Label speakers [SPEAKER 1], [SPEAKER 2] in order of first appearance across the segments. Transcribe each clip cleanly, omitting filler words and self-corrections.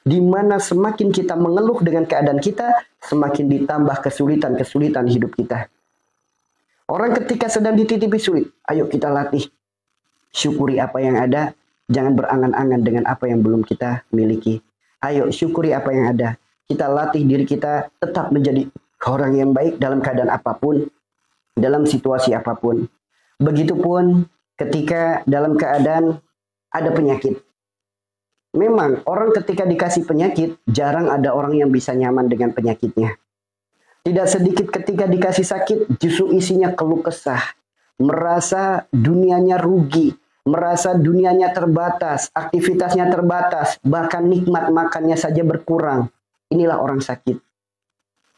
[SPEAKER 1] Di mana semakin kita mengeluh dengan keadaan kita, semakin ditambah kesulitan-kesulitan hidup kita. Orang ketika sedang dititipi sulit, ayo kita latih. Syukuri apa yang ada, jangan berangan-angan dengan apa yang belum kita miliki. Ayo syukuri apa yang ada. Kita latih diri kita tetap menjadi orang yang baik dalam keadaan apapun, dalam situasi apapun. Begitupun ketika dalam keadaan ada penyakit. Memang orang ketika dikasih penyakit, jarang ada orang yang bisa nyaman dengan penyakitnya. Tidak sedikit ketika dikasih sakit, justru isinya keluh kesah. Merasa dunianya rugi, merasa dunianya terbatas, aktivitasnya terbatas, bahkan nikmat makannya saja berkurang. Inilah orang sakit.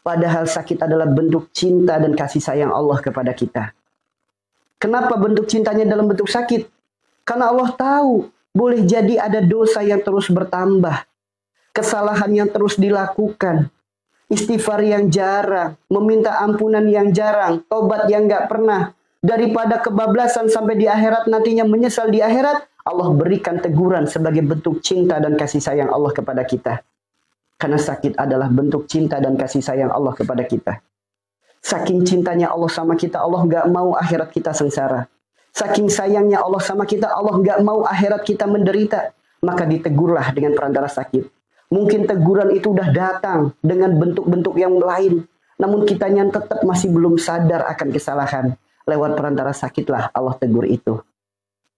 [SPEAKER 1] Padahal sakit adalah bentuk cinta dan kasih sayang Allah kepada kita. Kenapa bentuk cintanya dalam bentuk sakit? Karena Allah tahu, boleh jadi ada dosa yang terus bertambah. Kesalahan yang terus dilakukan. Istighfar yang jarang. Meminta ampunan yang jarang. Tobat yang gak pernah. Daripada kebablasan sampai di akhirat nantinya menyesal di akhirat. Allah berikan teguran sebagai bentuk cinta dan kasih sayang Allah kepada kita. Karena sakit adalah bentuk cinta dan kasih sayang Allah kepada kita. Saking cintanya Allah sama kita, Allah gak mau akhirat kita sengsara. Saking sayangnya Allah sama kita, Allah nggak mau akhirat kita menderita. Maka ditegurlah dengan perantara sakit. Mungkin teguran itu udah datang dengan bentuk-bentuk yang lain. Namun kitanya tetap masih belum sadar akan kesalahan. Lewat perantara sakitlah Allah tegur itu.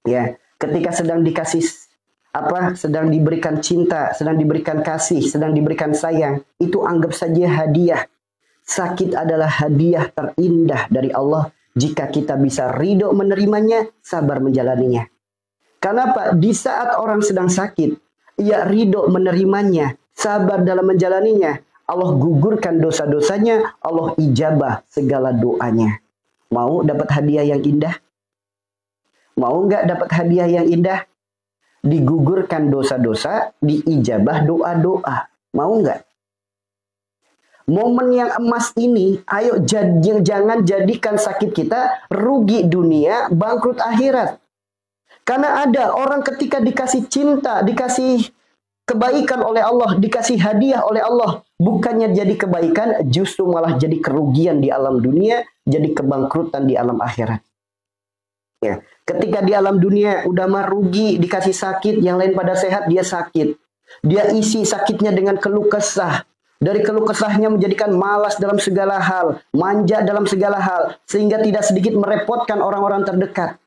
[SPEAKER 1] Ya, ketika sedang dikasih sedang diberikan cinta, sedang diberikan kasih, sedang diberikan sayang, itu anggap saja hadiah. Sakit adalah hadiah terindah dari Allah. Jika kita bisa ridho menerimanya, sabar menjalaninya. Kenapa? Di saat orang sedang sakit, ia ridho menerimanya, sabar dalam menjalaninya. Allah gugurkan dosa-dosanya, Allah ijabah segala doanya. Mau dapat hadiah yang indah? Mau nggak dapat hadiah yang indah? Digugurkan dosa-dosa, diijabah doa-doa. Mau nggak? Momen yang emas ini, ayo jangan jadikan sakit kita rugi dunia, bangkrut akhirat. Karena ada orang ketika dikasih cinta, dikasih kebaikan oleh Allah, dikasih hadiah oleh Allah, bukannya jadi kebaikan, justru malah jadi kerugian di alam dunia, jadi kebangkrutan di alam akhirat. Ya, ketika di alam dunia udah mah rugi, dikasih sakit, yang lain pada sehat, dia sakit. Dia isi sakitnya dengan keluh kesah. Dari keluh kesahnya menjadikan malas dalam segala hal, manja dalam segala hal, sehingga tidak sedikit merepotkan orang-orang terdekat.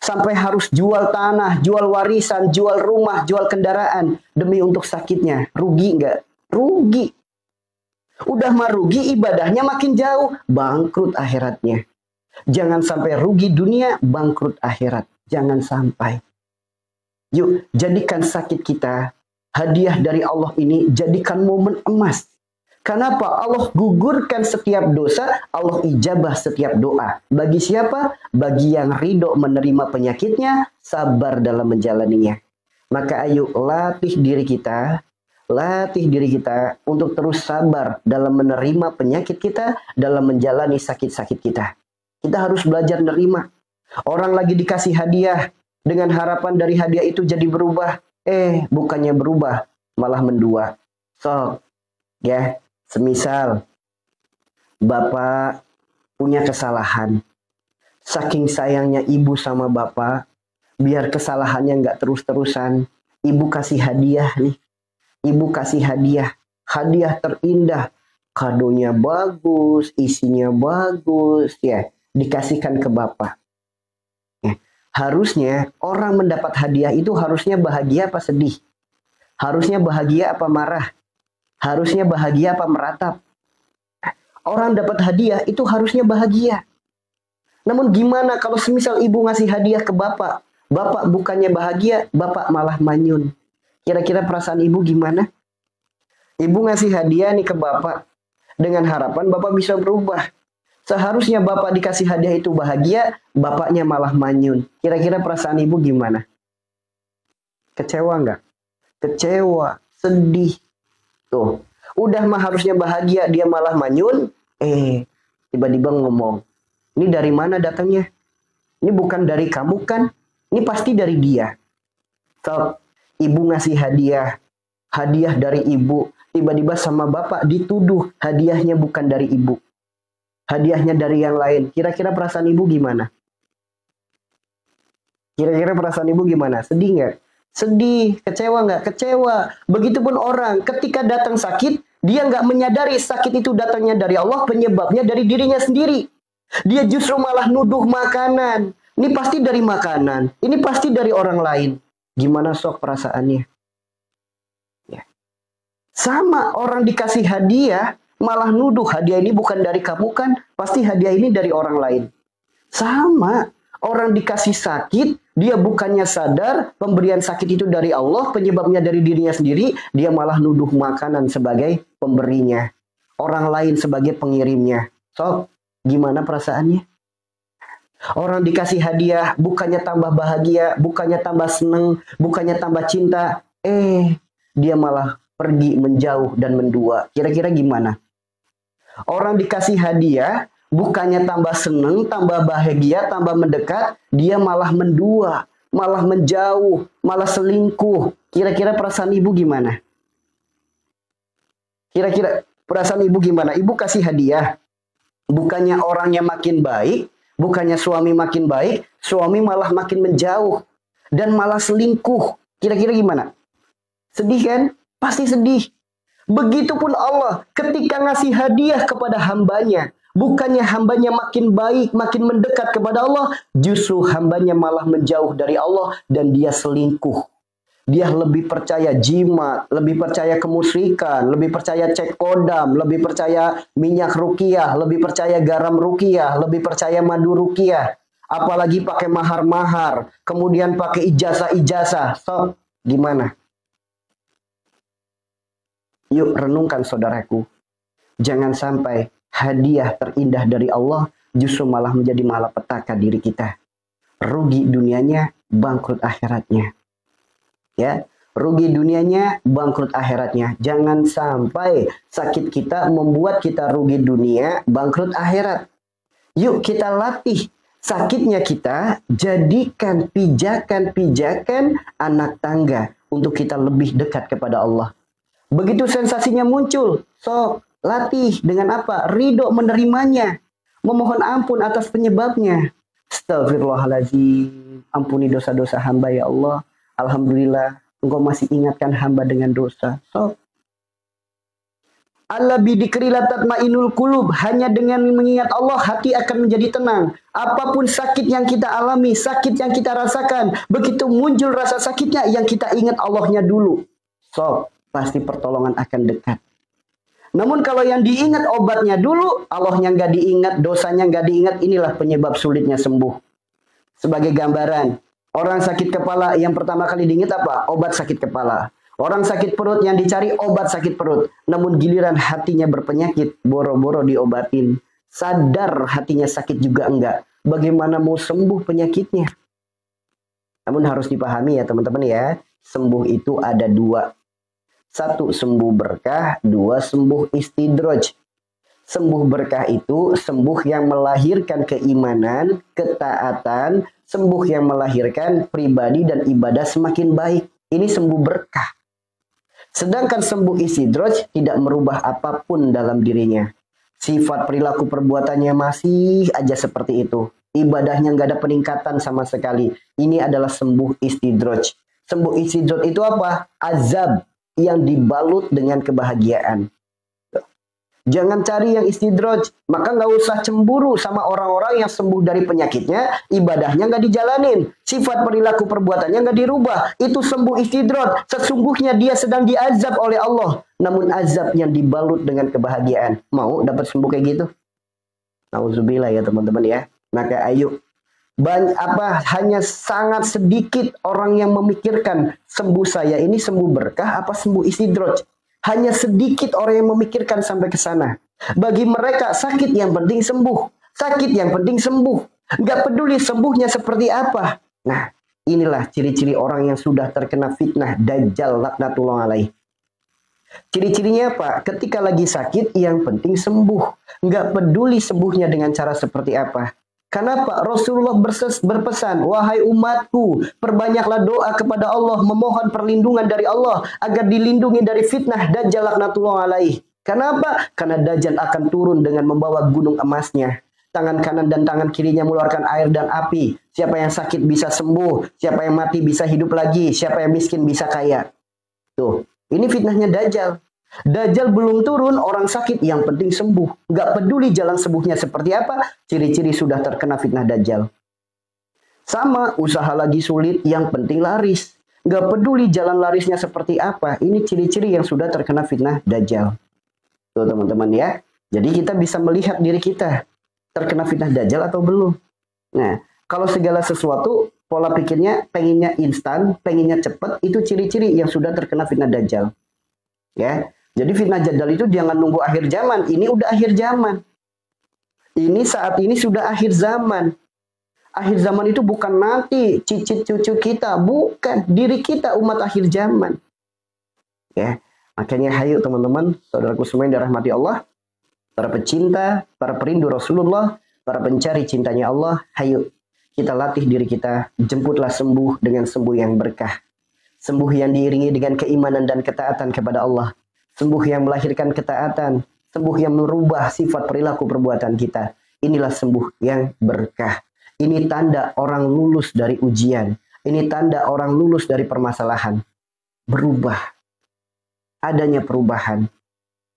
[SPEAKER 1] Sampai harus jual tanah, jual warisan, jual rumah, jual kendaraan, demi untuk sakitnya. Rugi nggak? Rugi. Udah mah rugi, ibadahnya makin jauh, bangkrut akhiratnya. Jangan sampai rugi dunia, bangkrut akhirat. Jangan sampai. Yuk, jadikan sakit kita hadiah dari Allah ini, jadikan momen emas. Kenapa? Allah gugurkan setiap dosa, Allah ijabah setiap doa. Bagi siapa? Bagi yang ridho menerima penyakitnya, sabar dalam menjalaninya. Maka ayo latih diri kita untuk terus sabar dalam menerima penyakit kita, dalam menjalani sakit-sakit kita. Kita harus belajar menerima. Orang lagi dikasih hadiah, dengan harapan dari hadiah itu jadi berubah. Bukannya berubah, malah mendua. Ya, semisal Bapak punya kesalahan. Saking sayangnya ibu sama bapak, biar kesalahannya nggak terus-terusan, ibu kasih hadiah nih. Ibu kasih hadiah terindah. Kadonya bagus, isinya bagus, ya, dikasihkan ke bapak. Harusnya orang mendapat hadiah itu harusnya bahagia apa sedih? Harusnya bahagia apa marah? Harusnya bahagia apa meratap? Orang dapat hadiah itu harusnya bahagia. Namun gimana kalau semisal ibu ngasih hadiah ke bapak? Bapak bukannya bahagia, bapak malah manyun. Kira-kira perasaan ibu gimana? Ibu ngasih hadiah nih ke bapak dengan harapan bapak bisa berubah. Seharusnya bapak dikasih hadiah itu bahagia, bapaknya malah manyun. Kira-kira perasaan ibu gimana? Kecewa nggak? Kecewa, sedih. Tuh, udah mah harusnya bahagia, dia malah manyun. Tiba-tiba ngomong, ini dari mana datangnya? Ini bukan dari kamu kan? Ini pasti dari dia. So, ibu ngasih hadiah hadiah dari ibu. Tiba-tiba sama bapak dituduh hadiahnya bukan dari ibu. Hadiahnya dari yang lain. Kira-kira perasaan ibu gimana? Kira-kira perasaan ibu gimana? Sedih nggak? Sedih. Kecewa nggak? Kecewa. Begitupun orang ketika datang sakit, dia nggak menyadari sakit itu datangnya dari Allah, penyebabnya dari dirinya sendiri. Dia justru malah nuduh makanan. Ini pasti dari makanan. Ini pasti dari orang lain. Gimana sok perasaannya? Ya. Sama orang dikasih hadiah, malah nuduh hadiah ini bukan dari kamu kan? Pasti hadiah ini dari orang lain. Sama. Orang dikasih sakit, dia bukannya sadar pemberian sakit itu dari Allah, penyebabnya dari dirinya sendiri, dia malah nuduh makanan sebagai pemberinya. Orang lain sebagai pengirimnya. So, gimana perasaannya? Orang dikasih hadiah, bukannya tambah bahagia, bukannya tambah seneng, bukannya tambah cinta. Dia malah pergi menjauh dan mendua. Kira-kira gimana? Orang dikasih hadiah, bukannya tambah seneng, tambah bahagia, tambah mendekat, dia malah mendua, malah menjauh, malah selingkuh. Kira-kira perasaan ibu gimana? Kira-kira perasaan ibu gimana? Ibu kasih hadiah, bukannya orangnya makin baik, bukannya suami makin baik, suami malah makin menjauh dan malah selingkuh. Kira-kira gimana? Sedih kan? Pasti sedih. Begitupun Allah ketika ngasih hadiah kepada hambanya. Bukannya hambanya makin baik, makin mendekat kepada Allah. Justru hambanya malah menjauh dari Allah dan dia selingkuh. Dia lebih percaya jimat, lebih percaya kemusyrikan, lebih percaya cek kodam, lebih percaya minyak ruqyah, lebih percaya garam ruqyah, lebih percaya madu ruqyah. Apalagi pakai mahar-mahar, kemudian pakai ijazah-ijazah. So, gimana? Yuk renungkan saudaraku. Jangan sampai hadiah terindah dari Allah justru malah menjadi malapetaka diri kita. Rugi dunianya, bangkrut akhiratnya. Ya, rugi dunianya, bangkrut akhiratnya. Jangan sampai sakit kita membuat kita rugi dunia, bangkrut akhirat. Yuk kita latih sakitnya kita, jadikan pijakan-pijakan anak tangga untuk kita lebih dekat kepada Allah. Begitu sensasinya muncul, sok latih dengan apa? Ridho menerimanya. Memohon ampun atas penyebabnya. Astagfirullahaladzim. Ampuni dosa-dosa hamba ya Allah. Alhamdulillah, Engkau masih ingatkan hamba dengan dosa. Sok. Allah bidikrilah tatmainul qulub. Hanya dengan mengingat Allah, hati akan menjadi tenang. Apapun sakit yang kita alami, sakit yang kita rasakan, begitu muncul rasa sakitnya, yang kita ingat Allahnya dulu. Sok. Pasti pertolongan akan dekat. Namun kalau yang diingat obatnya dulu, Allahnya nggak diingat, dosanya nggak diingat, inilah penyebab sulitnya sembuh. Sebagai gambaran, orang sakit kepala yang pertama kali diingat apa? Obat sakit kepala. Orang sakit perut yang dicari obat sakit perut. Namun giliran hatinya berpenyakit, boro-boro diobatin. Sadar hatinya sakit juga enggak. Bagaimana mau sembuh penyakitnya? Namun harus dipahami ya teman-teman ya, sembuh itu ada dua. Satu, sembuh berkah. Dua, sembuh istidraj. Sembuh berkah itu sembuh yang melahirkan keimanan, ketaatan, sembuh yang melahirkan pribadi dan ibadah semakin baik. Ini sembuh berkah. Sedangkan sembuh istidraj tidak merubah apapun dalam dirinya. Sifat perilaku perbuatannya masih aja seperti itu. Ibadahnya nggak ada peningkatan sama sekali. Ini adalah sembuh istidraj. Sembuh istidraj itu apa? Azab yang dibalut dengan kebahagiaan. Jangan cari yang istidraj. Maka nggak usah cemburu sama orang-orang yang sembuh dari penyakitnya, ibadahnya nggak dijalanin, sifat perilaku perbuatannya nggak dirubah. Itu sembuh istidraj. Sesungguhnya dia sedang diazab oleh Allah. Namun azab yang dibalut dengan kebahagiaan. Mau dapat sembuh kayak gitu? Nauzubillah ya teman-teman ya. Maka ayo. Hanya sangat sedikit orang yang memikirkan sembuh saya ini sembuh berkah apa sembuh istidraj. Hanya sedikit orang yang memikirkan sampai ke sana. Bagi mereka sakit yang penting sembuh, sakit yang penting sembuh. Nggak peduli sembuhnya seperti apa. Nah, inilah ciri-ciri orang yang sudah terkena fitnah Dajjal laknatullah alaih. Ciri-cirinya apa? Ketika lagi sakit yang penting sembuh. Nggak peduli sembuhnya dengan cara seperti apa. Kenapa? Rasulullah berpesan, wahai umatku, perbanyaklah doa kepada Allah, memohon perlindungan dari Allah agar dilindungi dari fitnah Dajjal laknatullah alaih. Kenapa? Karena Dajjal akan turun dengan membawa gunung emasnya. Tangan kanan dan tangan kirinya mengeluarkan air dan api. Siapa yang sakit bisa sembuh, siapa yang mati bisa hidup lagi, siapa yang miskin bisa kaya. Tuh, ini fitnahnya Dajjal. Dajjal belum turun, orang sakit yang penting sembuh. Nggak peduli jalan sembuhnya seperti apa, ciri-ciri sudah terkena fitnah Dajjal. Sama, usaha lagi sulit, yang penting laris. Nggak peduli jalan larisnya seperti apa, ini ciri-ciri yang sudah terkena fitnah Dajjal. Tuh teman-teman ya. Jadi kita bisa melihat diri kita, terkena fitnah Dajjal atau belum. Nah, kalau segala sesuatu, pola pikirnya pengennya instan, pengennya cepat, itu ciri-ciri yang sudah terkena fitnah Dajjal. Ya. Jadi fitnah Dajjal itu jangan nunggu akhir zaman. Ini udah akhir zaman. Ini saat ini sudah akhir zaman. Akhir zaman itu bukan nanti cicit cucu kita, bukan diri kita umat akhir zaman. Ya, makanya hayu teman-teman, saudaraku semua yang dirahmati Allah, para pecinta, para perindu Rasulullah, para pencari cintanya Allah, hayu kita latih diri kita, jemputlah sembuh dengan sembuh yang berkah. Sembuh yang diiringi dengan keimanan dan ketaatan kepada Allah. Sembuh yang melahirkan ketaatan. Sembuh yang merubah sifat perilaku perbuatan kita. Inilah sembuh yang berkah. Ini tanda orang lulus dari ujian. Ini tanda orang lulus dari permasalahan. Berubah. Adanya perubahan.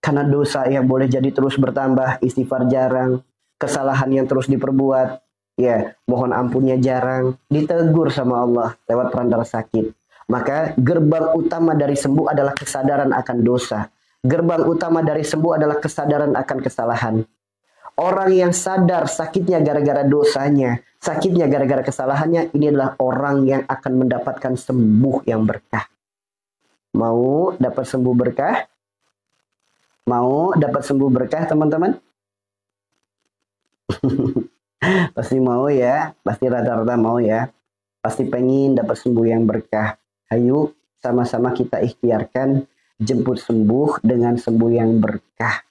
[SPEAKER 1] Karena dosa yang boleh jadi terus bertambah. Istighfar jarang. Kesalahan yang terus diperbuat. Ya, mohon ampunnya jarang. Ditegur sama Allah lewat perantara sakit. Maka gerbang utama dari sembuh adalah kesadaran akan dosa. Gerbang utama dari sembuh adalah kesadaran akan kesalahan. Orang yang sadar sakitnya gara-gara dosanya, sakitnya gara-gara kesalahannya, ini adalah orang yang akan mendapatkan sembuh yang berkah. Mau dapat sembuh berkah? Mau dapat sembuh berkah teman-teman? Pasti mau ya, pasti rata-rata mau ya. Pasti pengen dapat sembuh yang berkah. Ayo sama-sama kita ikhtiarkan jemput sembuh dengan sembuh yang berkah.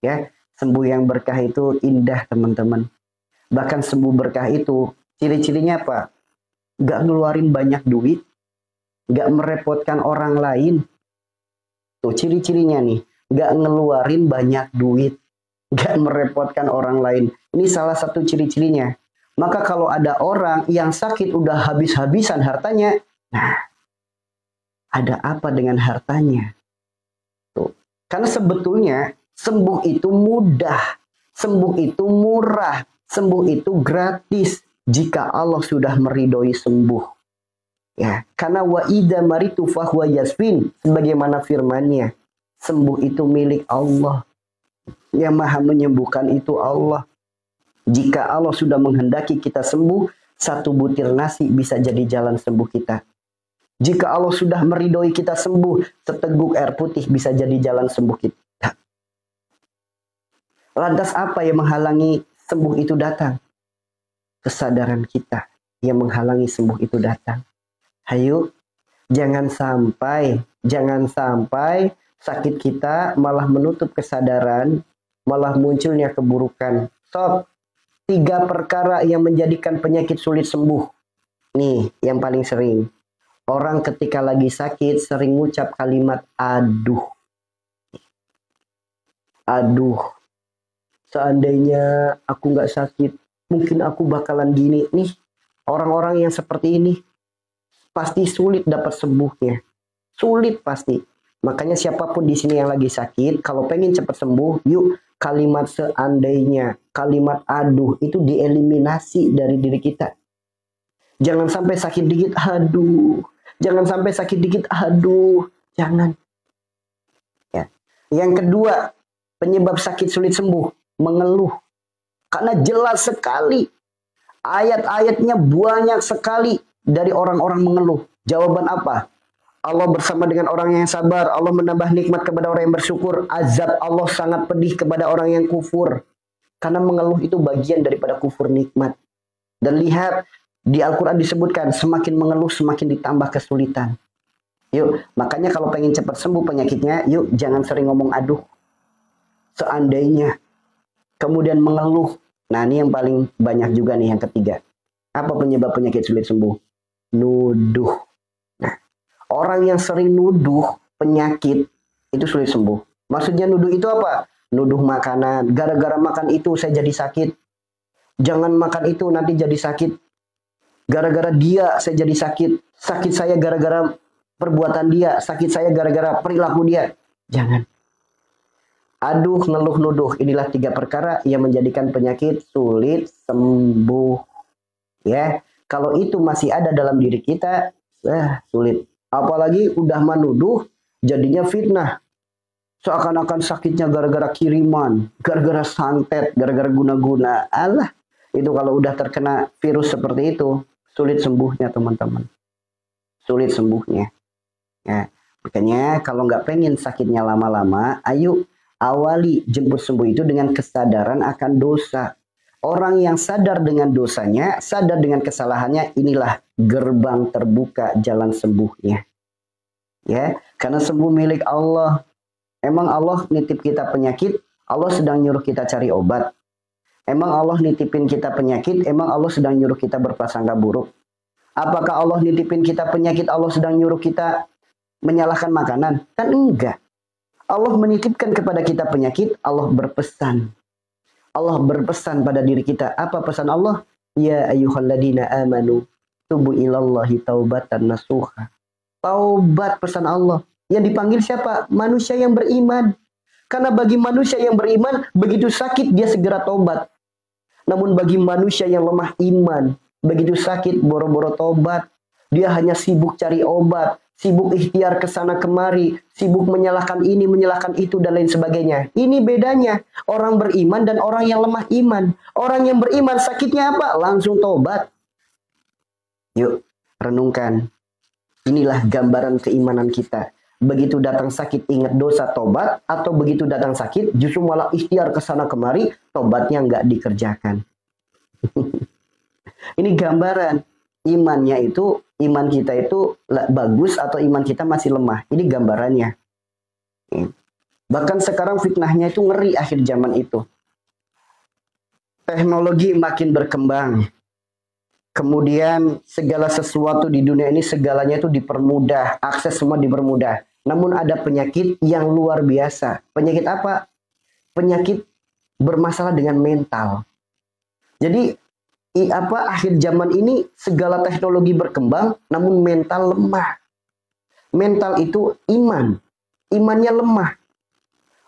[SPEAKER 1] Ya, sembuh yang berkah itu indah teman-teman. Bahkan sembuh berkah itu ciri-cirinya apa? Gak ngeluarin banyak duit, gak merepotkan orang lain. Tuh ciri-cirinya nih, gak ngeluarin banyak duit, gak merepotkan orang lain. Ini salah satu ciri-cirinya. Maka kalau ada orang yang sakit udah habis-habisan hartanya, nah, ada apa dengan hartanya? Tuh. Karena sebetulnya sembuh itu mudah, sembuh itu murah, sembuh itu gratis jika Allah sudah meridhoi sembuh. Ya, karena wa idza maritu fahuwa yasfin, sebagaimana firman-Nya, sembuh itu milik Allah. Yang Maha menyembuhkan itu Allah. Jika Allah sudah menghendaki kita sembuh, satu butir nasi bisa jadi jalan sembuh kita. Jika Allah sudah meridhoi kita sembuh, seteguk air putih bisa jadi jalan sembuh kita. Lantas apa yang menghalangi sembuh itu datang? Kesadaran kita yang menghalangi sembuh itu datang. Hayu, jangan sampai sakit kita malah menutup kesadaran, malah munculnya keburukan. Sob, 3 perkara yang menjadikan penyakit sulit sembuh. Nih, yang paling sering. Orang ketika lagi sakit sering ngucap kalimat aduh. Aduh. Seandainya aku nggak sakit, mungkin aku bakalan gini. Nih, orang-orang yang seperti ini pasti sulit dapat sembuhnya. Sulit pasti. Makanya siapapun di sini yang lagi sakit, kalau pengen cepat sembuh, yuk kalimat seandainya, kalimat aduh itu dieliminasi dari diri kita. Jangan sampai sakit dikit, aduh. Jangan sampai sakit dikit, aduh. Jangan. Ya. Yang kedua, penyebab sakit sulit sembuh, mengeluh. Karena jelas sekali, ayat-ayatnya banyak sekali dari orang-orang mengeluh. Jawaban apa? Allah bersama dengan orang yang sabar. Allah menambah nikmat kepada orang yang bersyukur. Azab Allah sangat pedih kepada orang yang kufur. Karena mengeluh itu bagian daripada kufur nikmat. Dan lihat, di Al-Quran disebutkan, semakin mengeluh semakin ditambah kesulitan. Yuk, makanya kalau pengen cepat sembuh penyakitnya, yuk jangan sering ngomong aduh. Seandainya. Kemudian mengeluh. Nah, ini yang paling banyak juga nih yang ketiga. Apa penyebab penyakit sulit sembuh? Nuduh. Nah, orang yang sering nuduh penyakit itu sulit sembuh. Maksudnya nuduh itu apa? Nuduh makanan. Gara-gara makan itu saya jadi sakit. Jangan makan itu nanti jadi sakit. Gara-gara dia saya jadi sakit. Sakit saya gara-gara perbuatan dia. Sakit saya gara-gara perilaku dia. Jangan. Aduh, ngeluh, nuduh. Inilah 3 perkara yang menjadikan penyakit sulit sembuh. Ya, kalau itu masih ada dalam diri kita, sulit. Apalagi udah menuduh, jadinya fitnah. Seakan-akan sakitnya gara-gara kiriman, gara-gara santet, gara-gara guna-guna. Alah, itu kalau udah terkena virus seperti itu, sulit sembuhnya teman-teman. Sulit sembuhnya. Ya, makanya kalau nggak pengen sakitnya lama-lama, ayo awali jemput sembuh itu dengan kesadaran akan dosa. Orang yang sadar dengan dosanya, sadar dengan kesalahannya, inilah gerbang terbuka jalan sembuhnya. Ya, karena sembuh milik Allah. Emang Allah nitip kita penyakit, Allah sedang nyuruh kita cari obat. Emang Allah nitipin kita penyakit, emang Allah sedang nyuruh kita berprasangka buruk. Apakah Allah nitipin kita penyakit, Allah sedang nyuruh kita menyalahkan makanan? Kan enggak. Allah menitipkan kepada kita penyakit, Allah berpesan. Allah berpesan pada diri kita. Apa pesan Allah? Ya ayyuhalladzina amanu tubu ilallahi taubatan nasuha. Taubat pesan Allah. Yang dipanggil siapa? Manusia yang beriman. Karena bagi manusia yang beriman, begitu sakit dia segera taubat. Namun bagi manusia yang lemah iman, begitu sakit boro-boro taubat. Dia hanya sibuk cari obat, sibuk ikhtiar ke sana kemari, sibuk menyalahkan ini, menyalahkan itu, dan lain sebagainya. Ini bedanya orang beriman dan orang yang lemah iman. Orang yang beriman sakitnya apa? Langsung tobat. Yuk, renungkan. Inilah gambaran keimanan kita. Begitu datang sakit ingat dosa tobat, atau begitu datang sakit justru malah ikhtiar ke sana kemari, tobatnya nggak dikerjakan. Ini gambaran. Iman kita itu bagus atau iman kita masih lemah. Ini gambarannya. Bahkan sekarang fitnahnya itu ngeri akhir zaman itu. Teknologi makin berkembang. Kemudian segala sesuatu di dunia ini segalanya itu dipermudah. Akses semua dipermudah. Namun ada penyakit yang luar biasa. Penyakit apa? Penyakit bermasalah dengan mental. Jadi akhir zaman ini segala teknologi berkembang, namun mental lemah. Mental itu iman. Imannya lemah.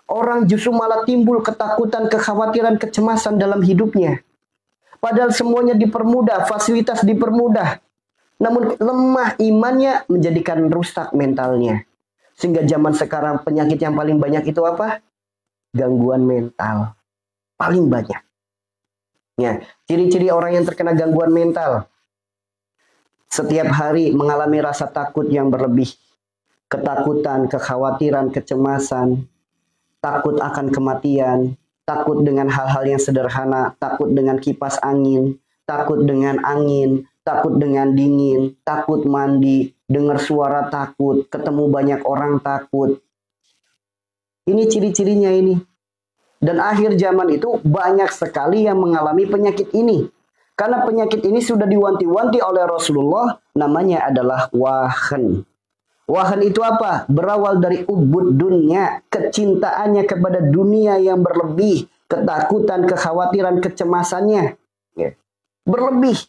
[SPEAKER 1] Orang justru malah timbul ketakutan, kekhawatiran, kecemasan dalam hidupnya. Padahal semuanya dipermudah, fasilitas dipermudah. Namun lemah imannya menjadikan rusak mentalnya. Sehingga zaman sekarang penyakit yang paling banyak itu apa? Gangguan mental. Paling banyak. Ya, ciri-ciri orang yang terkena gangguan mental. Setiap hari mengalami rasa takut yang berlebih. Ketakutan, kekhawatiran, kecemasan. Takut akan kematian. Takut dengan hal-hal yang sederhana. Takut dengan kipas angin. Takut dengan angin. Takut dengan dingin. Takut mandi. Dengar suara takut. Ketemu banyak orang takut. Ini ciri-cirinya ini. Dan akhir zaman itu banyak sekali yang mengalami penyakit ini. Karena penyakit ini sudah diwanti-wanti oleh Rasulullah, namanya adalah wahan. Wahan itu apa? Berawal dari ubud dunia, kecintaannya kepada dunia yang berlebih, ketakutan, kekhawatiran, kecemasannya. Berlebih.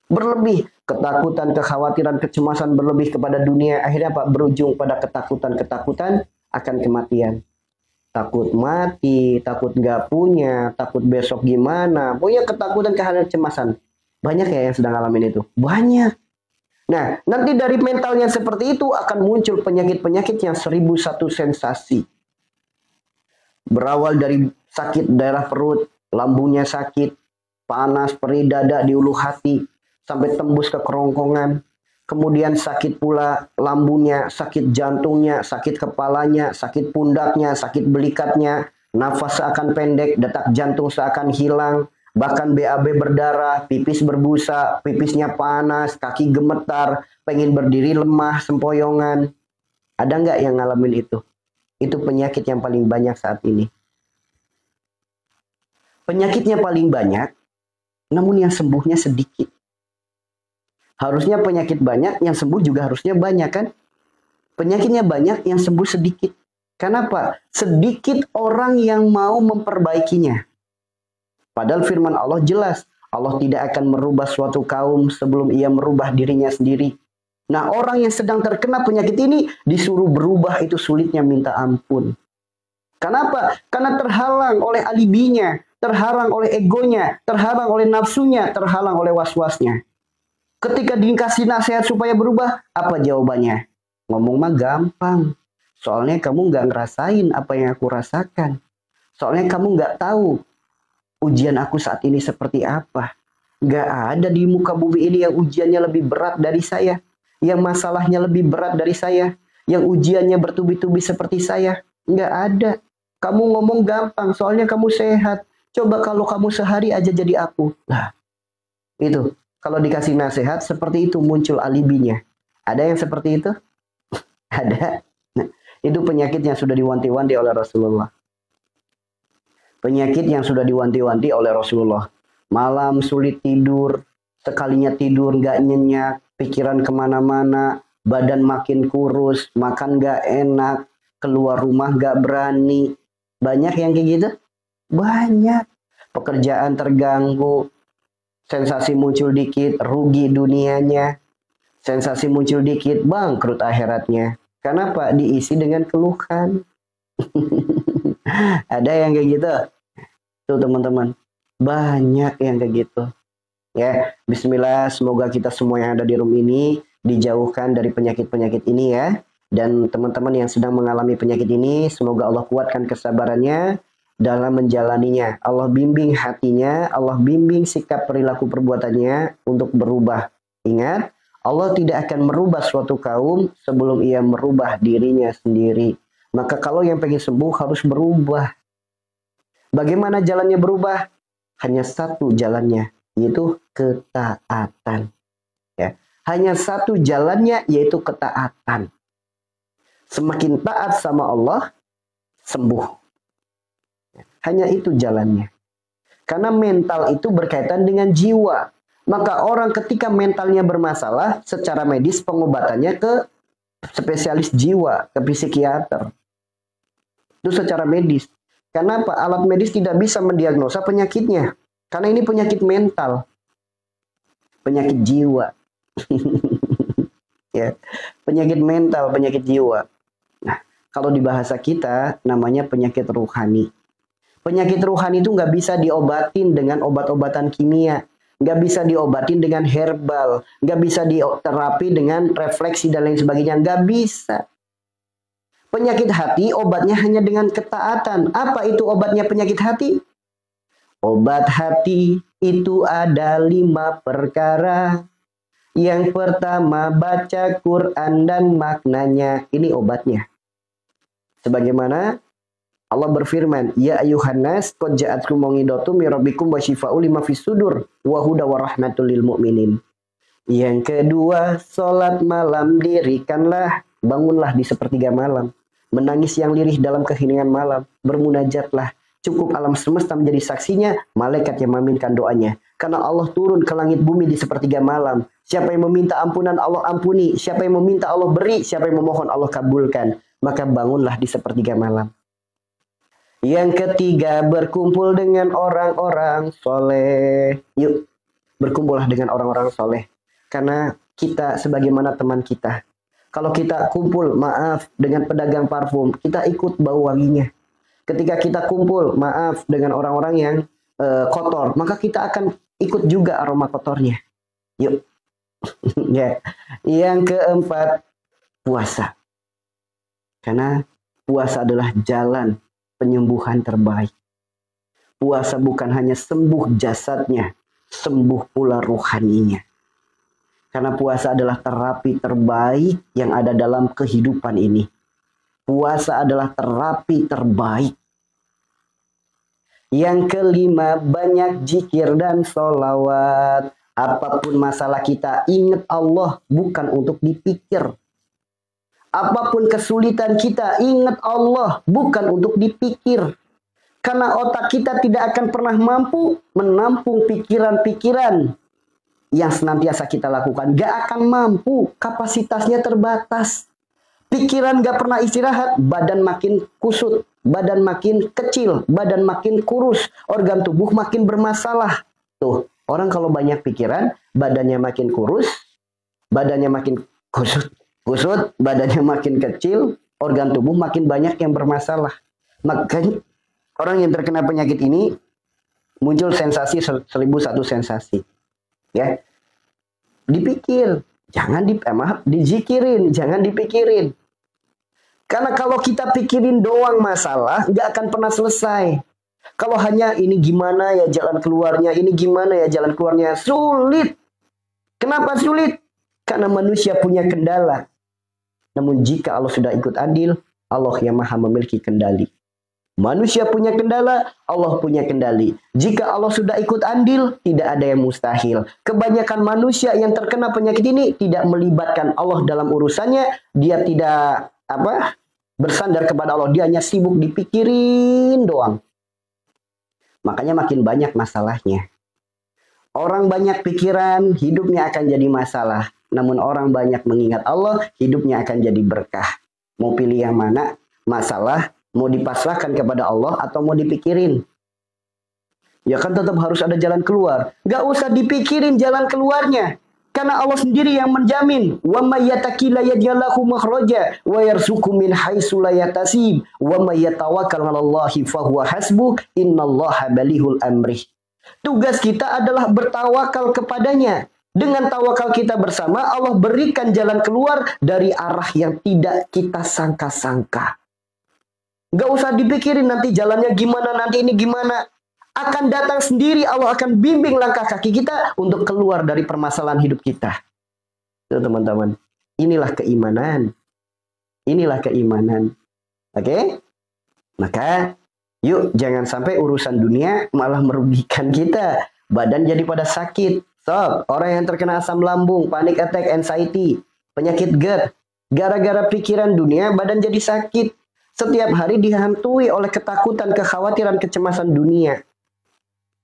[SPEAKER 1] Berlebih. Ketakutan, kekhawatiran, kecemasan berlebih kepada dunia. Akhirnya apa? Berujung pada ketakutan-ketakutan akan kematian. Takut mati, takut nggak punya, takut besok gimana. Punya ketakutan, kekhawatiran, kecemasan. Banyak ya yang sedang ngalamin itu. Banyak. Nah, nanti dari mentalnya seperti itu akan muncul penyakit-penyakit yang 1001 sensasi. Berawal dari sakit daerah perut, lambungnya sakit, panas, perih dada di ulu hati, sampai tembus ke kerongkongan. Kemudian sakit pula lambungnya, sakit jantungnya, sakit kepalanya, sakit pundaknya, sakit belikatnya, nafas seakan pendek, detak jantung seakan hilang, bahkan BAB berdarah, pipis berbusa, pipisnya panas, kaki gemetar, pengen berdiri lemah, sempoyongan. Ada nggak yang ngalamin itu? Itu penyakit yang paling banyak saat ini. Penyakitnya paling banyak, namun yang sembuhnya sedikit. Harusnya penyakit banyak, yang sembuh juga harusnya banyak kan? Penyakitnya banyak, yang sembuh sedikit. Kenapa? Sedikit orang yang mau memperbaikinya. Padahal firman Allah jelas, Allah tidak akan merubah suatu kaum sebelum ia merubah dirinya sendiri. Nah, orang yang sedang terkena penyakit ini disuruh berubah itu sulitnya minta ampun. Kenapa? Karena terhalang oleh alibinya, terhalang oleh egonya, terhalang oleh nafsunya, terhalang oleh was-wasnya. Ketika dikasih nasihat supaya berubah, apa jawabannya? Ngomong mah gampang. Soalnya kamu nggak ngerasain apa yang aku rasakan. Soalnya kamu nggak tahu ujian aku saat ini seperti apa. Nggak ada di muka bumi ini yang ujiannya lebih berat dari saya. Yang masalahnya lebih berat dari saya. Yang ujiannya bertubi-tubi seperti saya. Nggak ada. Kamu ngomong gampang, soalnya kamu sehat. Coba kalau kamu sehari aja jadi aku. Nah, itu. Kalau dikasih nasihat, seperti itu muncul alibinya. Ada yang seperti itu? Ada. Nah, itu penyakit yang sudah diwanti-wanti oleh Rasulullah. Penyakit yang sudah diwanti-wanti oleh Rasulullah. Malam sulit tidur, sekalinya tidur nggak nyenyak, pikiran kemana-mana, badan makin kurus, makan nggak enak, keluar rumah nggak berani. Banyak yang kayak gitu? Banyak. Pekerjaan terganggu, sensasi muncul dikit, rugi dunianya. Sensasi muncul dikit, bangkrut akhiratnya. Kenapa? Diisi dengan keluhan. Ada yang kayak gitu? Tuh teman-teman. Banyak yang kayak gitu. Ya, bismillah, semoga kita semua yang ada di room ini dijauhkan dari penyakit-penyakit ini ya. Dan teman-teman yang sedang mengalami penyakit ini, semoga Allah kuatkan kesabarannya dalam menjalaninya. Allah bimbing hatinya, Allah bimbing sikap perilaku perbuatannya untuk berubah. Ingat, Allah tidak akan merubah suatu kaum sebelum ia merubah dirinya sendiri. Maka kalau yang pengen sembuh harus berubah. Bagaimana jalannya berubah? Hanya satu jalannya, yaitu ketaatan. Ya. Hanya satu jalannya, yaitu ketaatan. Semakin taat sama Allah, sembuh. Hanya itu jalannya. Karena mental itu berkaitan dengan jiwa. Maka orang ketika mentalnya bermasalah, secara medis pengobatannya ke spesialis jiwa, ke psikiater. Itu secara medis. Kenapa? Alat medis tidak bisa mendiagnosa penyakitnya. Karena ini penyakit mental. Penyakit jiwa. Ya. Penyakit mental, penyakit jiwa. Nah, kalau di bahasa kita namanya penyakit ruhani. Penyakit ruhani itu nggak bisa diobatin dengan obat-obatan kimia. Nggak bisa diobatin dengan herbal. Nggak bisa diterapi dengan refleksi dan lain sebagainya. Nggak bisa. Penyakit hati obatnya hanya dengan ketaatan. Apa itu obatnya penyakit hati? Obat hati itu ada 5 perkara. Yang pertama baca Quran dan maknanya. Ini obatnya. Sebagaimana Allah berfirman, ya ayuhan nas qad ja'atkum mau'izatun min rabbikum wa syifaa'un lima fis sudur wa huda wa rahmatul lil mu'minin. Yang kedua, salat malam dirikanlah, bangunlah di sepertiga malam. Menangis yang lirih dalam keheningan malam, bermunajatlah. Cukup alam semesta menjadi saksinya, malaikat yang mengaminkan doanya. Karena Allah turun ke langit bumi di sepertiga malam. Siapa yang meminta ampunan Allah ampuni, siapa yang meminta Allah beri, siapa yang memohon Allah kabulkan. Maka bangunlah di sepertiga malam. Yang ketiga, berkumpul dengan orang-orang soleh. Yuk, berkumpullah dengan orang-orang soleh. Karena kita sebagaimana teman kita. Kalau kita kumpul, maaf, dengan pedagang parfum, kita ikut bau wanginya. Ketika kita kumpul, maaf, dengan orang-orang yang kotor, maka kita akan ikut juga aroma kotornya. Yuk. Ya. Yang keempat, puasa. Karena puasa adalah jalan penyembuhan terbaik. Puasa bukan hanya sembuh jasadnya, sembuh pula ruhaninya. Karena puasa adalah terapi terbaik yang ada dalam kehidupan ini. Puasa adalah terapi terbaik. Yang kelima, banyak zikir dan sholawat. Apapun masalah kita, ingat Allah bukan untuk dipikir. Apapun kesulitan kita, ingat Allah bukan untuk dipikir. Karena otak kita tidak akan pernah mampu menampung pikiran-pikiran yang senantiasa kita lakukan. Gak akan mampu, kapasitasnya terbatas. Pikiran gak pernah istirahat, badan makin kusut, badan makin kecil, badan makin kurus, organ tubuh makin bermasalah. Tuh, orang kalau banyak pikiran, badannya makin kurus, badannya makin kusut, badannya makin kecil, organ tubuh makin banyak yang bermasalah. Makanya orang yang terkena penyakit ini muncul sensasi 1001 sensasi. Ya. Dipikir, jangan dizikirin, jangan dipikirin. Karena kalau kita pikirin doang masalah, nggak akan pernah selesai. Kalau hanya ini gimana ya jalan keluarnya, ini gimana ya jalan keluarnya, sulit. Kenapa sulit? Karena manusia punya kendala. Namun jika Allah sudah ikut adil, Allah yang maha memiliki kendali. Manusia punya kendala, Allah punya kendali. Jika Allah sudah ikut andil, tidak ada yang mustahil. Kebanyakan manusia yang terkena penyakit ini tidak melibatkan Allah dalam urusannya. Dia tidak bersandar kepada Allah. Dia hanya sibuk dipikirin doang. Makanya makin banyak masalahnya. Orang banyak pikiran, hidupnya akan jadi masalah. Namun orang banyak mengingat Allah, hidupnya akan jadi berkah. Mau pilih yang mana? Masalah mau dipasrahkan kepada Allah atau mau dipikirin? Ya kan tetap harus ada jalan keluar. Gak usah dipikirin jalan keluarnya. Karena Allah sendiri yang menjamin. Wa may yattaqilla yaj'alhu makhraja wa yarzuqhu min haitsu la yahtasib wa may yatawakkal 'alallahi fahuwa hasbuh innallaha balighul amri. Tugas kita adalah bertawakal kepadanya. Dengan tawakal kita bersama, Allah berikan jalan keluar dari arah yang tidak kita sangka-sangka. Gak usah dipikirin nanti jalannya gimana, nanti ini gimana. Akan datang sendiri, Allah akan bimbing langkah kaki kita untuk keluar dari permasalahan hidup kita. Tuh teman-teman, inilah keimanan. Inilah keimanan. Oke? Maka, yuk jangan sampai urusan dunia malah merugikan kita. Badan jadi pada sakit. Sob, orang yang terkena asam lambung, panic attack, anxiety, penyakit GERD. Gara-gara pikiran dunia, badan jadi sakit. Setiap hari dihantui oleh ketakutan, kekhawatiran, kecemasan dunia.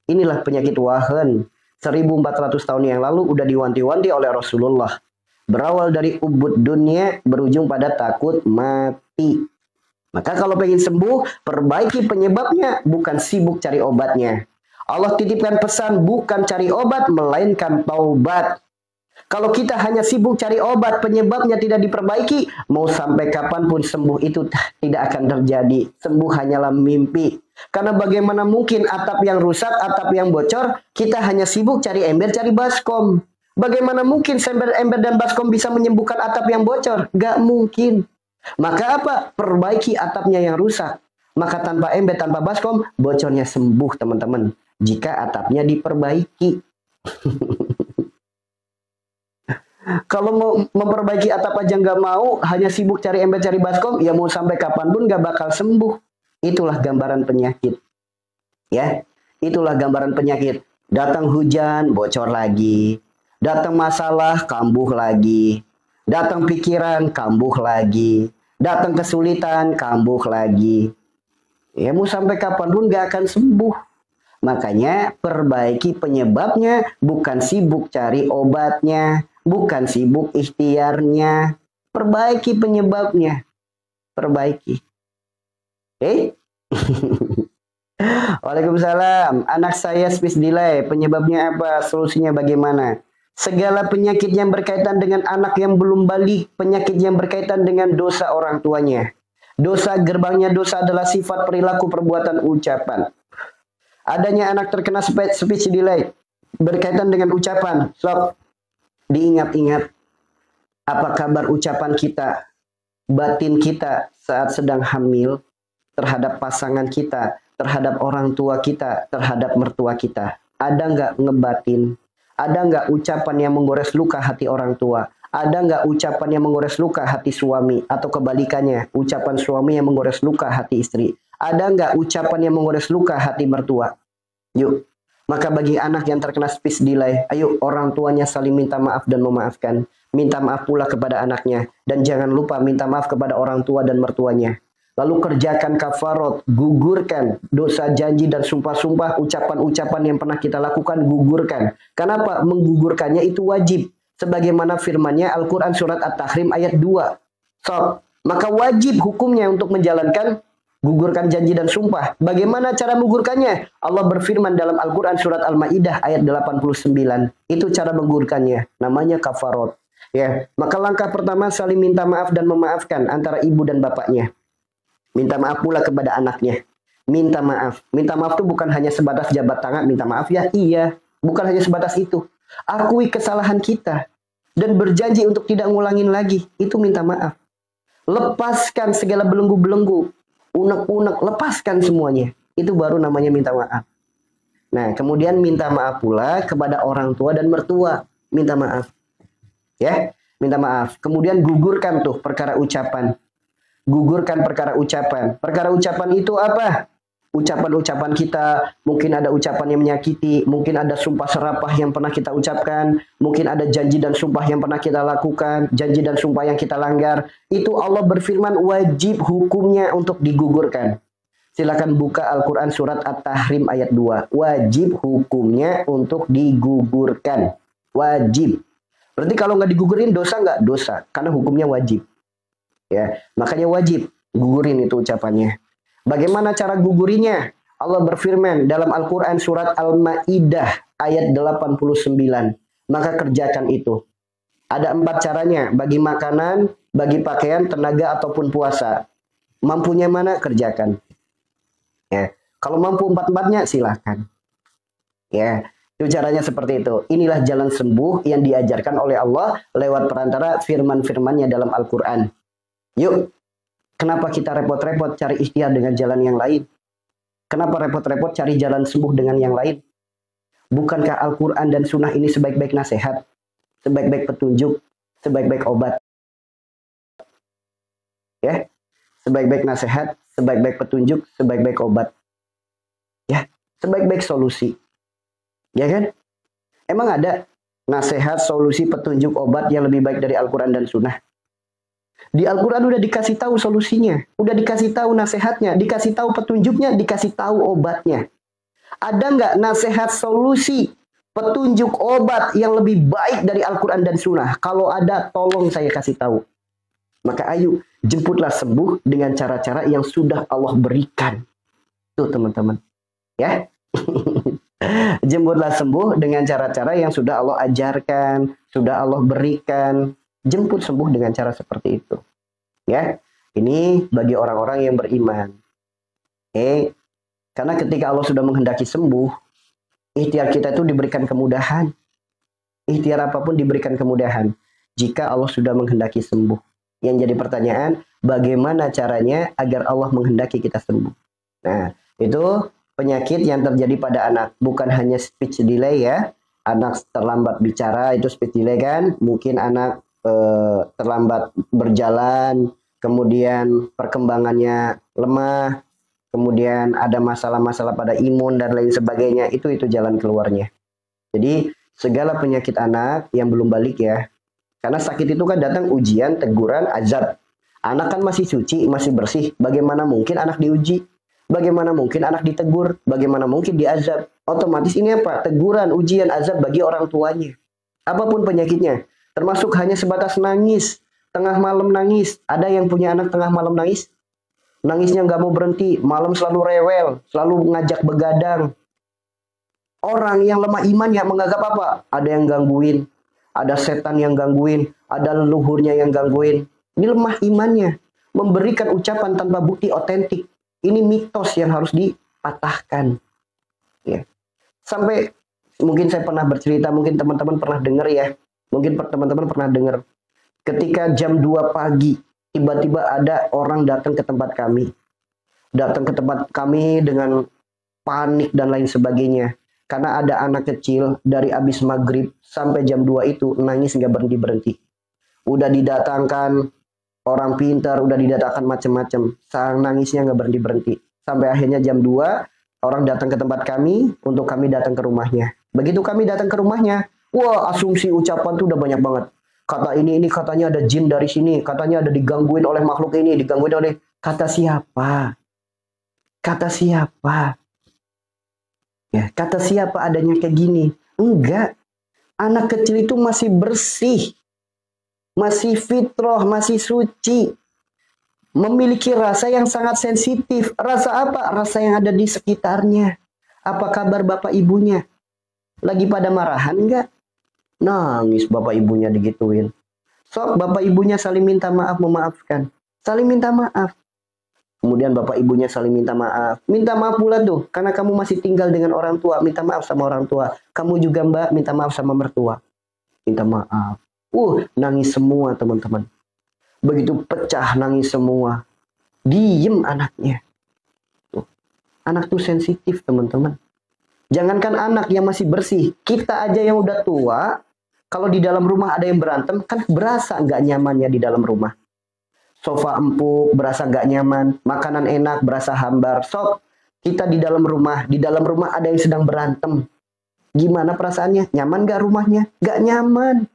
[SPEAKER 1] Inilah penyakit wahan. 1400 tahun yang lalu udah diwanti-wanti oleh Rasulullah. Berawal dari ubud dunia, berujung pada takut mati. Maka kalau pengen sembuh, perbaiki penyebabnya, bukan sibuk cari obatnya. Allah titipkan pesan, bukan cari obat, melainkan taubat. Kalau kita hanya sibuk cari obat, penyebabnya tidak diperbaiki, mau sampai kapanpun sembuh itu tidak akan terjadi. Sembuh hanyalah mimpi. Karena bagaimana mungkin atap yang rusak, atap yang bocor, kita hanya sibuk cari ember, cari baskom. Bagaimana mungkin ember dan baskom bisa menyembuhkan atap yang bocor? Gak mungkin. Maka apa? Perbaiki atapnya yang rusak. Maka tanpa ember, tanpa baskom, bocornya sembuh teman-teman. Jika atapnya diperbaiki. Kalau mau memperbaiki atap aja nggak mau, hanya sibuk cari ember, cari baskom, ya mau sampai kapanpun nggak bakal sembuh. Itulah gambaran penyakit. Ya, itulah gambaran penyakit. Datang hujan, bocor lagi. Datang masalah, kambuh lagi. Datang pikiran, kambuh lagi. Datang kesulitan, kambuh lagi. Ya mau sampai kapanpun nggak akan sembuh. Makanya perbaiki penyebabnya, bukan sibuk cari obatnya. Bukan sibuk ikhtiarnya. Perbaiki penyebabnya. Perbaiki. Oke? Waalaikumsalam. Anak saya space delay. Penyebabnya apa? Solusinya bagaimana? Segala penyakit yang berkaitan dengan anak yang belum balik. Penyakit yang berkaitan dengan dosa orang tuanya. Dosa gerbangnya dosa adalah sifat, perilaku, perbuatan, ucapan. Adanya anak terkena speech delay. Berkaitan dengan ucapan. Stop. Diingat-ingat, apa kabar ucapan kita, batin kita saat sedang hamil, terhadap pasangan kita, terhadap orang tua kita, terhadap mertua kita. Ada nggak ngebatin? Ada nggak ucapan yang menggores luka hati orang tua? Ada nggak ucapan yang menggores luka hati suami? Atau kebalikannya, ucapan suami yang menggores luka hati istri? Ada nggak ucapan yang menggores luka hati mertua? Yuk. Maka bagi anak yang terkena speech delay, ayo orang tuanya saling minta maaf dan memaafkan. Minta maaf pula kepada anaknya. Dan jangan lupa minta maaf kepada orang tua dan mertuanya. Lalu kerjakan kafarot, gugurkan dosa janji dan sumpah-sumpah, ucapan-ucapan yang pernah kita lakukan, gugurkan. Kenapa? Menggugurkannya itu wajib. Sebagaimana firmannya Al-Quran surat At-Tahrim ayat 2. So, maka wajib hukumnya untuk menjalankan gugurkan janji dan sumpah. Bagaimana cara menggugurkannya? Allah berfirman dalam Al-Quran surat Al-Ma'idah ayat 89. Itu cara menggugurkannya. Namanya kafarot. Ya, maka langkah pertama saling minta maaf dan memaafkan antara ibu dan bapaknya. Minta maaf pula kepada anaknya. Minta maaf. Minta maaf itu bukan hanya sebatas jabat tangan, minta maaf ya, iya. Bukan hanya sebatas itu. Akui kesalahan kita dan berjanji untuk tidak ngulangin lagi. Itu minta maaf. Lepaskan segala belenggu-belenggu, unek-unek, lepaskan semuanya. Itu baru namanya minta maaf. Nah, kemudian minta maaf pula kepada orang tua dan mertua. Minta maaf. Ya, minta maaf. Kemudian gugurkan tuh perkara ucapan. Gugurkan perkara ucapan. Perkara ucapan itu apa? Ucapan-ucapan kita, mungkin ada ucapan yang menyakiti, mungkin ada sumpah serapah yang pernah kita ucapkan, mungkin ada janji dan sumpah yang pernah kita lakukan, janji dan sumpah yang kita langgar. Itu Allah berfirman wajib hukumnya untuk digugurkan. Silakan buka Al-Quran surat At-Tahrim ayat 2. Wajib hukumnya untuk digugurkan. Wajib. Berarti kalau nggak digugurin dosa nggak? Dosa. Karena hukumnya wajib. Ya, makanya wajib gugurin itu ucapannya. Bagaimana cara gugurinya? Allah berfirman dalam Al-Quran surat Al-Ma'idah ayat 89. Maka kerjakan itu. Ada 4 caranya. Bagi makanan, bagi pakaian, tenaga, ataupun puasa. Mampunya mana? Kerjakan. Ya. Kalau mampu 4-4-nya silahkan. Ya. Itu caranya seperti itu. Inilah jalan sembuh yang diajarkan oleh Allah lewat perantara firman-firmannya dalam Al-Quran. Yuk. Kenapa kita repot-repot cari ikhtiar dengan jalan yang lain? Kenapa repot-repot cari jalan sembuh dengan yang lain? Bukankah Al-Quran dan Sunnah ini sebaik-baik nasihat? Sebaik-baik petunjuk? Sebaik-baik obat? Ya, sebaik-baik nasihat, sebaik-baik petunjuk, sebaik-baik obat. Ya, sebaik-baik solusi. Ya kan? Emang ada nasihat, solusi, petunjuk, obat yang lebih baik dari Al-Quran dan Sunnah? Di Al-Quran udah dikasih tahu solusinya, udah dikasih tahu nasihatnya, dikasih tahu petunjuknya, dikasih tahu obatnya. Ada nggak nasihat, solusi, petunjuk, obat yang lebih baik dari Al-Quran dan Sunnah? Kalau ada, tolong saya kasih tahu. Maka ayo, jemputlah sembuh dengan cara-cara yang sudah Allah berikan. Tuh teman-teman. Ya. Jemputlah sembuh dengan cara-cara yang sudah Allah ajarkan, sudah Allah berikan. Jemput sembuh dengan cara seperti itu. Ya, ini bagi orang-orang yang beriman. Karena ketika Allah sudah menghendaki sembuh, ikhtiar kita itu diberikan kemudahan. Ikhtiar apapun diberikan kemudahan. Jika Allah sudah menghendaki sembuh. Yang jadi pertanyaan, bagaimana caranya agar Allah menghendaki kita sembuh? Nah, itu penyakit yang terjadi pada anak. Bukan hanya speech delay ya. Anak terlambat bicara, itu speech delay kan. Mungkin anak terlambat berjalan, kemudian perkembangannya lemah, kemudian ada masalah-masalah pada imun dan lain sebagainya, itu jalan keluarnya. Jadi segala penyakit anak yang belum balik ya, karena sakit itu kan datang ujian, teguran, azab. Anak kan masih suci, masih bersih, bagaimana mungkin anak diuji? Bagaimana mungkin anak ditegur? Bagaimana mungkin diazab? Otomatis ini apa? Teguran, ujian, azab bagi orang tuanya. Apapun penyakitnya. Termasuk hanya sebatas nangis. Tengah malam nangis. Ada yang punya anak tengah malam nangis? Nangisnya nggak mau berhenti. Malam selalu rewel. Selalu ngajak begadang. Orang yang lemah iman ya menganggap apa? Ada yang gangguin. Ada setan yang gangguin. Ada leluhurnya yang gangguin. Ini lemah imannya. Memberikan ucapan tanpa bukti otentik. Ini mitos yang harus dipatahkan. Ya. Sampai mungkin saya pernah bercerita. Mungkin teman-teman pernah dengar ya. Mungkin teman-teman pernah dengar, ketika jam 2 pagi, tiba-tiba ada orang datang ke tempat kami. Datang ke tempat kami dengan panik dan lain sebagainya. Karena ada anak kecil dari habis maghrib sampai jam 2 itu nangis nggak berhenti-berhenti. Udah didatangkan orang pintar, udah didatangkan macam-macam. Sang nangisnya nggak berhenti-berhenti. Sampai akhirnya jam 2, orang datang ke tempat kami untuk kami datang ke rumahnya. Begitu kami datang ke rumahnya, wah, asumsi ucapan tuh udah banyak banget. Kata ini katanya ada jin dari sini, katanya ada digangguin oleh makhluk ini, digangguin oleh Kata siapa? Kata siapa? Ya, kata siapa adanya kayak gini? Enggak. Anak kecil itu masih bersih, masih fitrah, masih suci, memiliki rasa yang sangat sensitif. Rasa apa? Rasa yang ada di sekitarnya. Apa kabar bapak ibunya? Lagi pada marahan enggak? Nangis bapak ibunya digituin. Sok bapak ibunya saling minta maaf, memaafkan. Saling minta maaf. Kemudian bapak ibunya saling minta maaf. Minta maaf pula tuh, karena kamu masih tinggal dengan orang tua. Minta maaf sama orang tua. Kamu juga mbak, minta maaf sama mertua. Minta maaf. Nangis semua teman-teman. Begitu pecah nangis semua. Diem anaknya. Tuh. Anak tuh sensitif teman-teman. Jangankan anak yang masih bersih. Kita aja yang udah tua. Kalau di dalam rumah ada yang berantem. Kan berasa nggak nyamannya di dalam rumah. Sofa empuk, berasa gak nyaman. Makanan enak, berasa hambar. Sob, kita di dalam rumah ada yang sedang berantem. Gimana perasaannya? Nyaman gak rumahnya? Gak nyaman.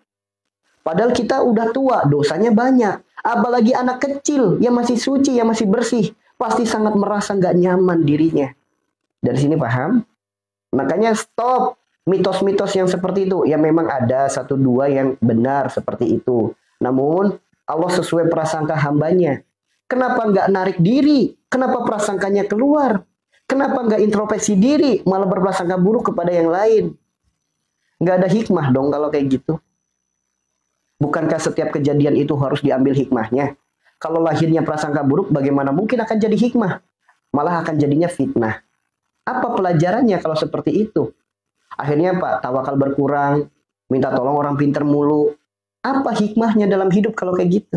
[SPEAKER 1] Padahal kita udah tua, dosanya banyak. Apalagi anak kecil yang masih suci, yang masih bersih. Pasti sangat merasa gak nyaman dirinya. Dari sini paham? Makanya stop mitos-mitos yang seperti itu. Ya memang ada satu dua yang benar seperti itu. Namun Allah sesuai prasangka hambanya. Kenapa nggak narik diri? Kenapa prasangkanya keluar? Kenapa nggak introspeksi diri? Malah berprasangka buruk kepada yang lain. Nggak ada hikmah dong kalau kayak gitu. Bukankah setiap kejadian itu harus diambil hikmahnya? Kalau lahirnya prasangka buruk, bagaimana mungkin akan jadi hikmah? Malah akan jadinya fitnah. Apa pelajarannya kalau seperti itu? Akhirnya Pak, tawakal berkurang, minta tolong orang pintar mulu. Apa hikmahnya dalam hidup kalau kayak gitu?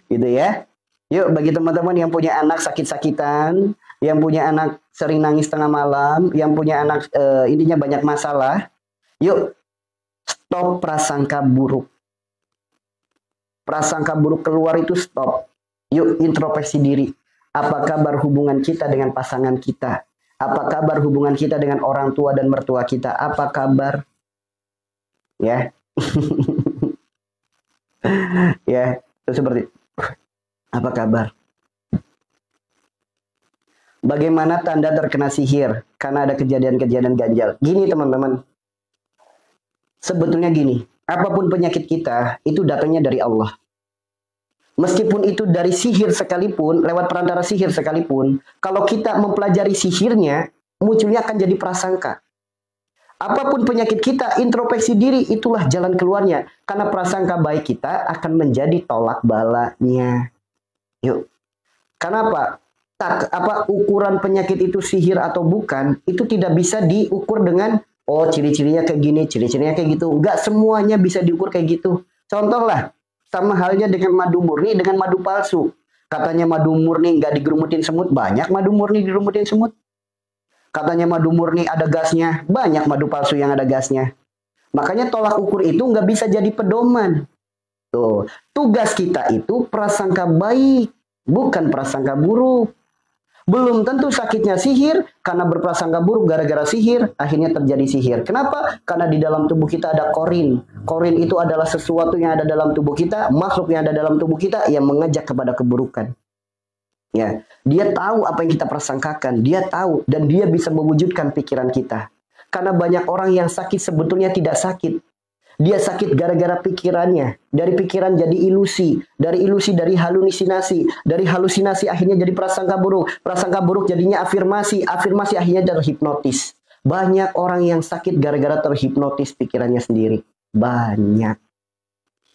[SPEAKER 1] Gitu ya. Yuk bagi teman-teman yang punya anak sakit-sakitan, yang punya anak sering nangis tengah malam, yang punya anak intinya banyak masalah, yuk stop prasangka buruk. Prasangka buruk keluar itu stop. Yuk introspeksi diri. Apa kabar hubungan kita dengan pasangan kita? Apa kabar hubungan kita dengan orang tua dan mertua kita? Apa kabar? Ya. Ya, itu seperti apa kabar? Bagaimana tanda terkena sihir? Karena ada kejadian-kejadian ganjal. Gini teman-teman. Sebetulnya gini, apapun penyakit kita itu datangnya dari Allah. Meskipun itu dari sihir sekalipun, lewat perantara sihir sekalipun, kalau kita mempelajari sihirnya, munculnya akan jadi prasangka. Apapun penyakit kita, introspeksi diri, itulah jalan keluarnya. Karena prasangka baik kita akan menjadi tolak balanya. Yuk. Kenapa? Ukuran penyakit itu sihir atau bukan, itu tidak bisa diukur dengan, oh ciri-cirinya kayak gini, ciri-cirinya kayak gitu. Enggak semuanya bisa diukur kayak gitu. Contoh lah, sama halnya dengan madu murni, dengan madu palsu. Katanya madu murni nggak digerumutin semut, banyak madu murni digerumutin semut. Katanya madu murni ada gasnya, banyak madu palsu yang ada gasnya. Makanya tolak ukur itu nggak bisa jadi pedoman. Tuh, tugas kita itu prasangka baik, bukan prasangka buruk. Belum tentu sakitnya sihir, karena berprasangka buruk gara-gara sihir, akhirnya terjadi sihir. Kenapa? Karena di dalam tubuh kita ada korin. Korin itu adalah sesuatu yang ada dalam tubuh kita, makhluk yang ada dalam tubuh kita yang mengajak kepada keburukan. Ya, dia tahu apa yang kita prasangkakan, dia tahu dan dia bisa mewujudkan pikiran kita. Karena banyak orang yang sakit sebetulnya tidak sakit. Dia sakit gara-gara pikirannya. Dari pikiran jadi ilusi, dari halusinasi, dari halusinasi akhirnya jadi prasangka buruk. Prasangka buruk jadinya afirmasi, afirmasi akhirnya terhipnotis. Banyak orang yang sakit gara-gara terhipnotis pikirannya sendiri. Banyak.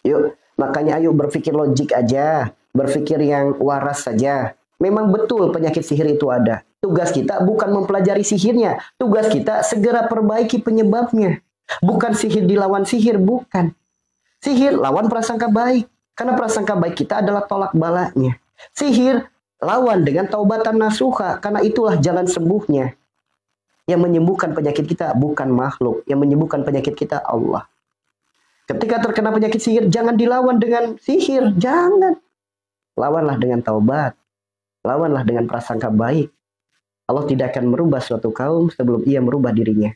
[SPEAKER 1] Yuk, makanya ayo berpikir logik aja, berpikir yang waras saja. Memang betul penyakit sihir itu ada. Tugas kita bukan mempelajari sihirnya. Tugas kita segera perbaiki penyebabnya. Bukan sihir dilawan sihir, bukan. Sihir lawan prasangka baik. Karena prasangka baik kita adalah tolak balanya. Sihir lawan dengan taubatan nasuha. Karena itulah jalan sembuhnya. Yang menyembuhkan penyakit kita bukan makhluk. Yang menyembuhkan penyakit kita Allah. Ketika terkena penyakit sihir, jangan dilawan dengan sihir. Jangan. Lawanlah dengan taubat. Lawanlah dengan prasangka baik. Allah tidak akan merubah suatu kaum sebelum ia merubah dirinya.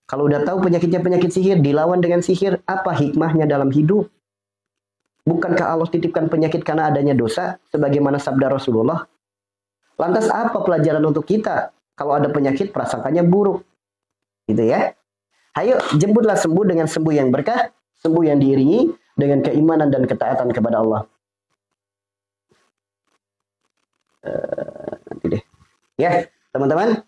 [SPEAKER 1] Kalau udah tahu penyakitnya penyakit sihir, dilawan dengan sihir, apa hikmahnya dalam hidup? Bukankah Allah titipkan penyakit karena adanya dosa? Sebagaimana sabda Rasulullah. Lantas apa pelajaran untuk kita? Kalau ada penyakit, prasangkanya buruk. Gitu ya. Ayo, jemputlah sembuh dengan sembuh yang berkah. Sembuh yang diiringi dengan keimanan dan ketaatan kepada Allah. Nanti deh. Ya, teman-teman.